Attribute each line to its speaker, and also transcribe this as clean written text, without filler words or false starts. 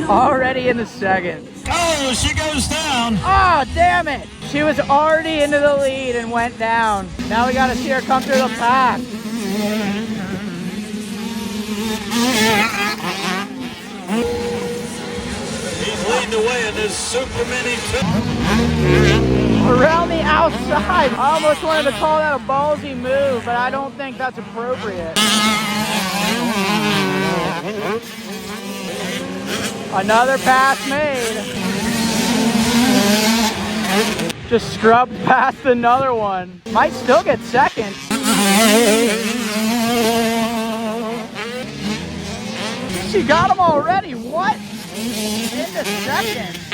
Speaker 1: Already in the second.
Speaker 2: Oh, she goes down.
Speaker 1: Oh, damn it. She was already into the lead and went down. Now we got to see her come through the pack.
Speaker 2: He's leading the way in this super mini.
Speaker 1: Around the outside. I almost wanted to call that a ballsy move, but I don't think that's appropriate. Another pass made. Just scrubbed past another one. Might still get second. She got him already. What? In the second.